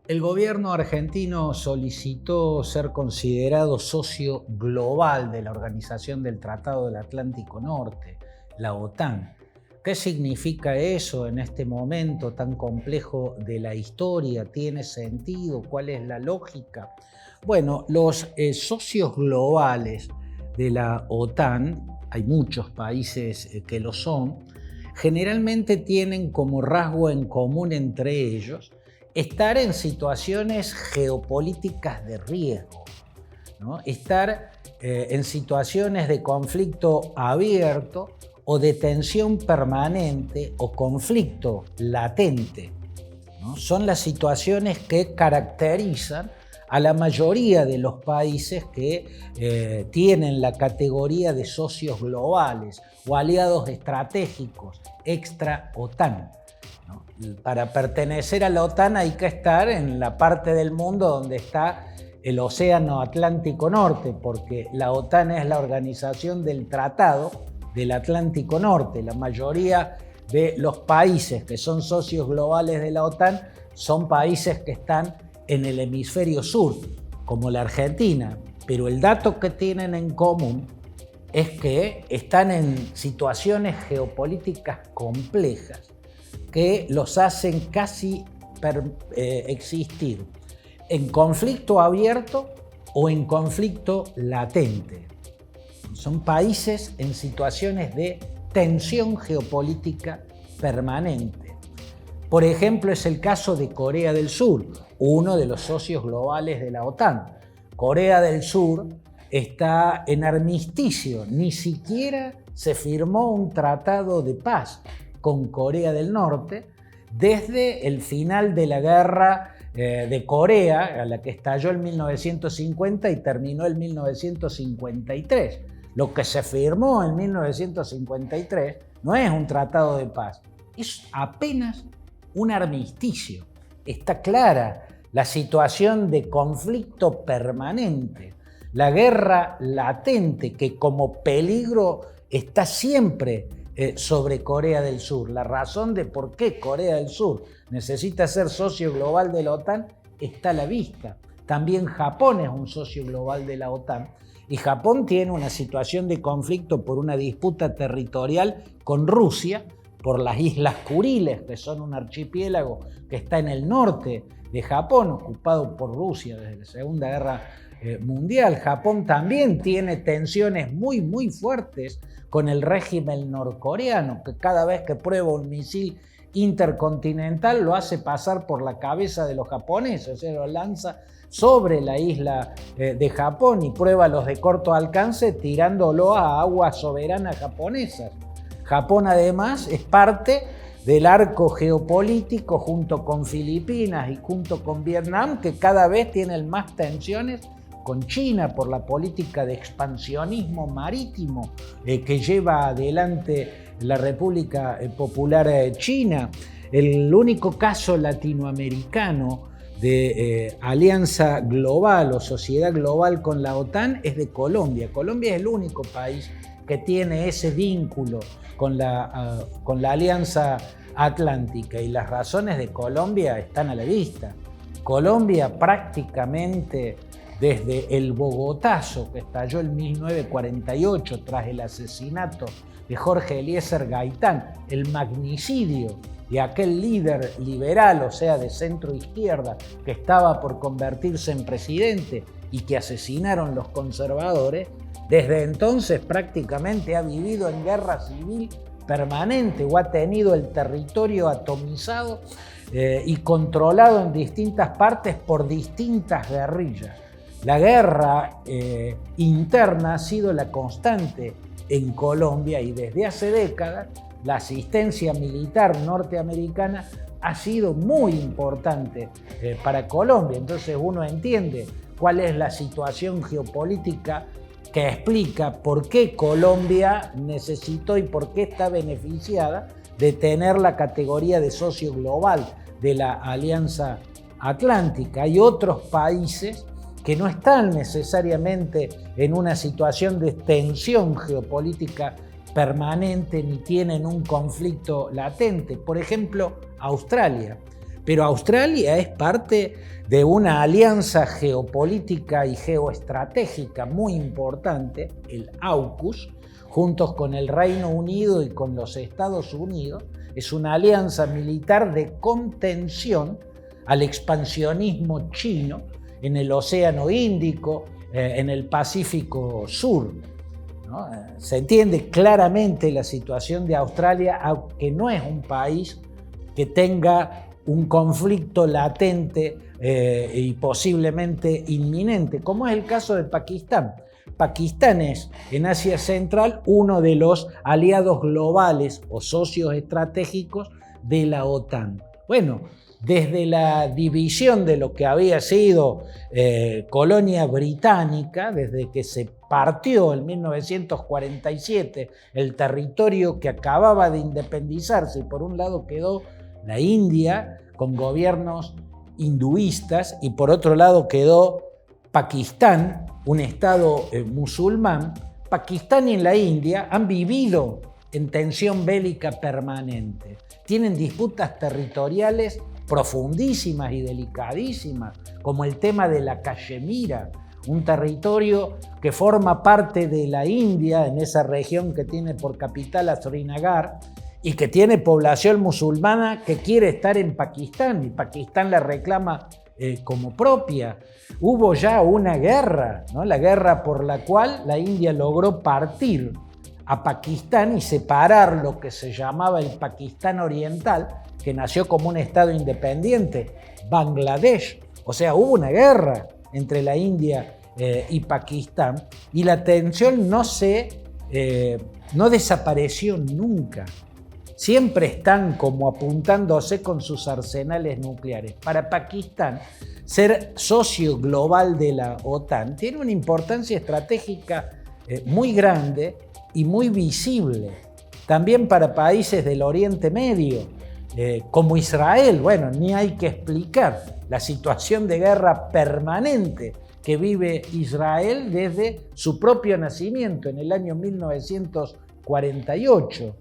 El gobierno argentino solicitó ser considerado socio global de la Organización del Tratado del Atlántico Norte, la OTAN. ¿Qué significa eso en este momento tan complejo de la historia? ¿Tiene sentido? ¿Cuál es la lógica? Bueno, los socios globales de la OTAN, hay muchos países que lo son, generalmente tienen como rasgo en común entre ellos estar en situaciones geopolíticas de riesgo, ¿no? Estar en situaciones de conflicto abierto o de tensión permanente o conflicto latente, ¿no? Son las situaciones que caracterizan a la mayoría de los países que tienen la categoría de socios globales o aliados estratégicos extra-OTAN, ¿no? Para pertenecer a la OTAN hay que estar en la parte del mundo donde está el Océano Atlántico Norte, porque la OTAN es la organización del Tratado del Atlántico Norte. La mayoría de los países que son socios globales de la OTAN son países que están en el hemisferio sur, como la Argentina, pero el dato que tienen en común es que están en situaciones geopolíticas complejas que los hacen casi existir en conflicto abierto o en conflicto latente. Son países en situaciones de tensión geopolítica permanente. Por ejemplo, es el caso de Corea del Sur, uno de los socios globales de la OTAN. Corea del Sur está en armisticio, ni siquiera se firmó un tratado de paz con Corea del Norte desde el final de la guerra de Corea, a la que estalló en 1950 y terminó en 1953. Lo que se firmó en 1953 no es un tratado de paz, es apenas un armisticio. Está clara la situación de conflicto permanente, la guerra latente que como peligro está siempre sobre Corea del Sur. La razón de por qué Corea del Sur necesita ser socio global de la OTAN está a la vista. También Japón es un socio global de la OTAN y Japón tiene una situación de conflicto por una disputa territorial con Rusia, por las Islas Kuriles, que son un archipiélago que está en el norte de Japón, ocupado por Rusia desde la Segunda Guerra Mundial. Japón también tiene tensiones muy fuertes con el régimen norcoreano, que cada vez que prueba un misil intercontinental lo hace pasar por la cabeza de los japoneses, o sea, lo lanza sobre la isla de Japón y prueba los de corto alcance tirándolo a aguas soberanas japonesas. Japón además es parte del arco geopolítico junto con Filipinas y junto con Vietnam, que cada vez tienen más tensiones con China por la política de expansionismo marítimo que lleva adelante la República Popular China. El único caso latinoamericano de alianza global o sociedad global con la OTAN es de Colombia. Colombia es el único país que tiene ese vínculo con la Alianza Atlántica, y las razones de Colombia están a la vista. Colombia prácticamente desde el Bogotazo que estalló en 1948 tras el asesinato de Jorge Eliezer Gaitán, el magnicidio de aquel líder liberal, o sea, de centro izquierda, que estaba por convertirse en presidente y que asesinaron los conservadores, desde entonces prácticamente ha vivido en guerra civil permanente o ha tenido el territorio atomizado y controlado en distintas partes por distintas guerrillas. La guerra interna ha sido la constante en Colombia y desde hace décadas la asistencia militar norteamericana ha sido muy importante para Colombia. Entonces uno entiende cuál es la situación geopolítica que explica por qué Colombia necesitó y por qué está beneficiada de tener la categoría de socio global de la Alianza Atlántica. Hay otros países que no están necesariamente en una situación de tensión geopolítica permanente ni tienen un conflicto latente. Por ejemplo, Australia. Pero Australia es parte de una alianza geopolítica y geoestratégica muy importante, el AUKUS, juntos con el Reino Unido y con los Estados Unidos. Es una alianza militar de contención al expansionismo chino en el Océano Índico, en el Pacífico Sur, ¿no? Se entiende claramente la situación de Australia, aunque no es un país que tenga un conflicto latente y posiblemente inminente, como es el caso de Pakistán. Pakistán es, en Asia Central, uno de los aliados globales o socios estratégicos de la OTAN. Bueno, desde la división de lo que había sido colonia británica, desde que se partió en 1947 el territorio que acababa de independizarse, y por un lado quedó la India con gobiernos hinduistas y por otro lado quedó Pakistán, un estado musulmán. Pakistán y la India han vivido en tensión bélica permanente. Tienen disputas territoriales profundísimas y delicadísimas, como el tema de la Cachemira, un territorio que forma parte de la India, en esa región que tiene por capital a Srinagar, y que tiene población musulmana que quiere estar en Pakistán, y Pakistán la reclama como propia. Hubo ya una guerra, ¿no? La guerra por la cual la India logró partir a Pakistán y separar lo que se llamaba el Pakistán Oriental, que nació como un estado independiente, Bangladesh. O sea, hubo una guerra entre la India y Pakistán, y la tensión no desapareció nunca. Siempre están como apuntándose con sus arsenales nucleares. Para Pakistán, ser socio global de la OTAN tiene una importancia estratégica muy grande y muy visible. También para países del Oriente Medio, como Israel. Bueno, ni hay que explicar la situación de guerra permanente que vive Israel desde su propio nacimiento en el año 1948.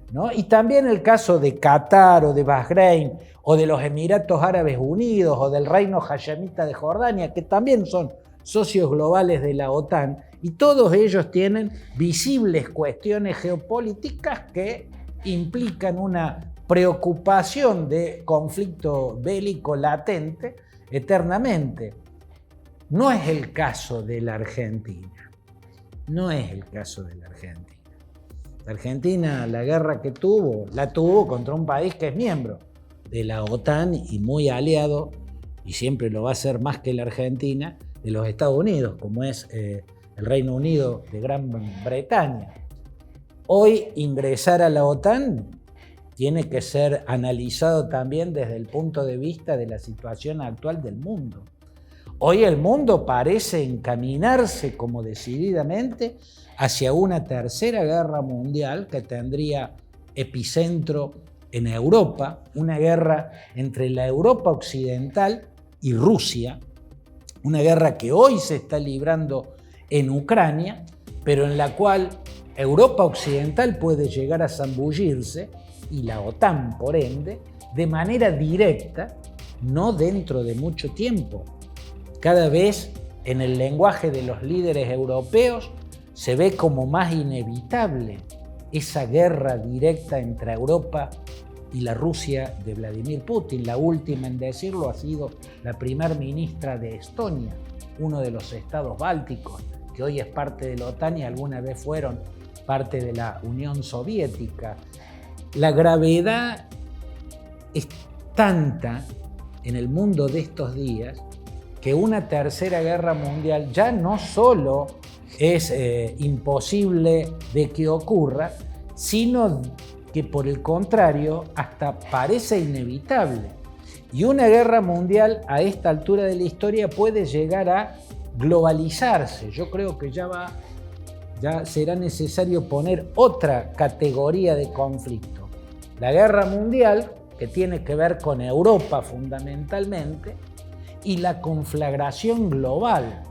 ¿No? Y también el caso de Qatar o de Bahrein o de los Emiratos Árabes Unidos o del Reino Hashemita de Jordania, que también son socios globales de la OTAN, y todos ellos tienen visibles cuestiones geopolíticas que implican una preocupación de conflicto bélico latente eternamente. No es el caso de la Argentina. No es el caso de la Argentina. La Argentina, la guerra que la tuvo contra un país que es miembro de la OTAN y muy aliado, y siempre lo va a ser más que la Argentina, de los Estados Unidos, como es el Reino Unido de Gran Bretaña. Hoy ingresar a la OTAN tiene que ser analizado también desde el punto de vista de la situación actual del mundo. Hoy el mundo parece encaminarse como decididamente hacia una tercera guerra mundial que tendría epicentro en Europa, una guerra entre la Europa occidental y Rusia, una guerra que hoy se está librando en Ucrania, pero en la cual Europa occidental puede llegar a zambullirse, y la OTAN, por ende, de manera directa, no dentro de mucho tiempo. Cada vez en el lenguaje de los líderes europeos se ve como más inevitable esa guerra directa entre Europa y la Rusia de Vladimir Putin. La última en decirlo ha sido la primera ministra de Estonia, uno de los estados bálticos, que hoy es parte de la OTAN y alguna vez fueron parte de la Unión Soviética. La gravedad es tanta en el mundo de estos días que una tercera guerra mundial ya no solo es imposible de que ocurra, sino que por el contrario hasta parece inevitable. Y una guerra mundial a esta altura de la historia puede llegar a globalizarse. Yo creo que ya será necesario poner otra categoría de conflicto. La guerra mundial, que tiene que ver con Europa fundamentalmente, y la conflagración global,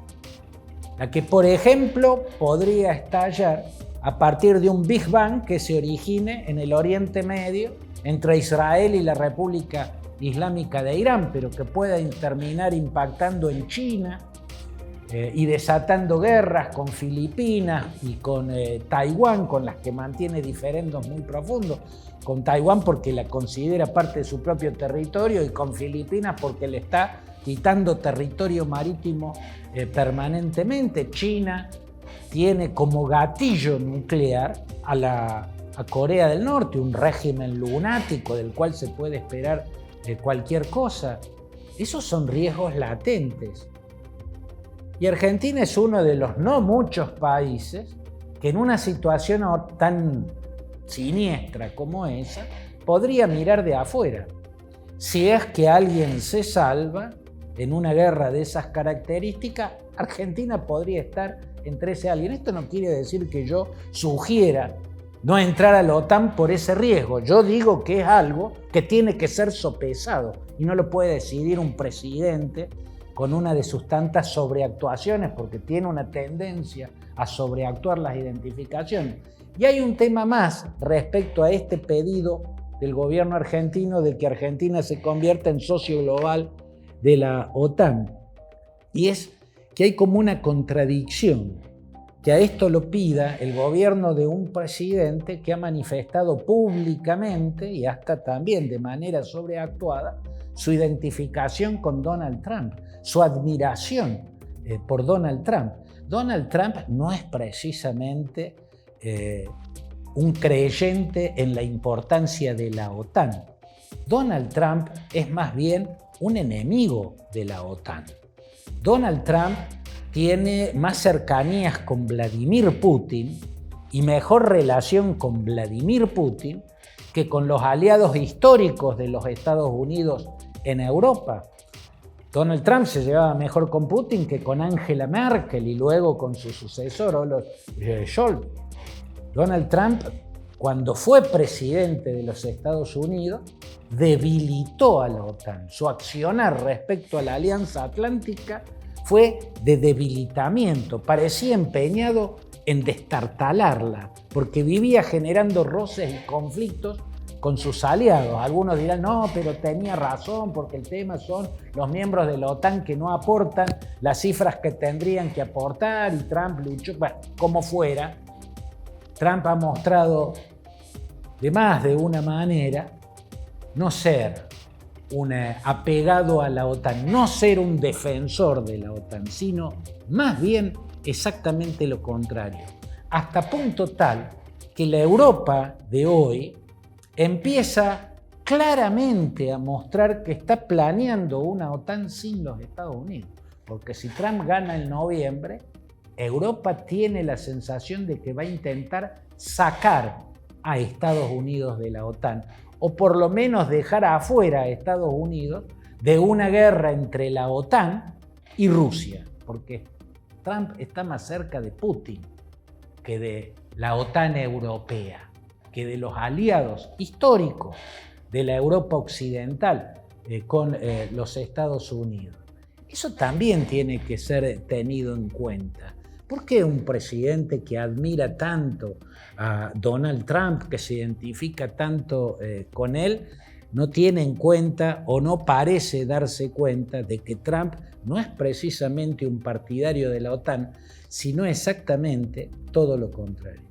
la que, por ejemplo, podría estallar a partir de un Big Bang que se origine en el Oriente Medio entre Israel y la República Islámica de Irán, pero que pueda terminar impactando en China y desatando guerras con Filipinas y con Taiwán, con las que mantiene diferendos muy profundos. Con Taiwán porque la considera parte de su propio territorio y con Filipinas porque le está quitando territorio marítimo permanentemente. China tiene como gatillo nuclear a Corea del Norte, un régimen lunático del cual se puede esperar cualquier cosa. Esos son riesgos latentes. Y Argentina es uno de los no muchos países que en una situación tan siniestra como esa podría mirar de afuera. Si es que alguien se salva en una guerra de esas características, Argentina podría estar entre ese alguien. Esto no quiere decir que yo sugiera no entrar a la OTAN por ese riesgo. Yo digo que es algo que tiene que ser sopesado y no lo puede decidir un presidente con una de sus tantas sobreactuaciones, porque tiene una tendencia a sobreactuar las identificaciones. Y hay un tema más respecto a este pedido del gobierno argentino de que Argentina se convierta en socio global de la OTAN. Y es que hay como una contradicción, que a esto lo pida el gobierno de un presidente que ha manifestado públicamente y hasta también de manera sobreactuada su identificación con Donald Trump, su admiración por Donald Trump. Donald Trump no es precisamente un creyente en la importancia de la OTAN. Donald Trump es más bien un enemigo de la OTAN. Donald Trump tiene más cercanías con Vladimir Putin y mejor relación con Vladimir Putin que con los aliados históricos de los Estados Unidos en Europa. Donald Trump se llevaba mejor con Putin que con Angela Merkel y luego con su sucesor, Olaf Scholz. Donald Trump, cuando fue presidente de los Estados Unidos, debilitó a la OTAN. Su accionar respecto a la Alianza Atlántica fue de debilitamiento. Parecía empeñado en destartalarla, porque vivía generando roces y conflictos con sus aliados. Algunos dirán, no, pero tenía razón, porque el tema son los miembros de la OTAN que no aportan las cifras que tendrían que aportar y Trump luchó. Bueno, como fuera, Trump ha mostrado de más de una manera no ser un apegado a la OTAN, no ser un defensor de la OTAN, sino más bien exactamente lo contrario. Hasta punto tal que la Europa de hoy empieza claramente a mostrar que está planeando una OTAN sin los Estados Unidos. Porque si Trump gana en noviembre, Europa tiene la sensación de que va a intentar sacar a Estados Unidos de la OTAN, o por lo menos dejar afuera a Estados Unidos de una guerra entre la OTAN y Rusia, porque Trump está más cerca de Putin que de la OTAN europea, que de los aliados históricos de la Europa occidental con los Estados Unidos. Eso también tiene que ser tenido en cuenta. ¿Por qué un presidente que admira tanto a Donald Trump, que se identifica tanto con él, no tiene en cuenta o no parece darse cuenta de que Trump no es precisamente un partidario de la OTAN, sino exactamente todo lo contrario?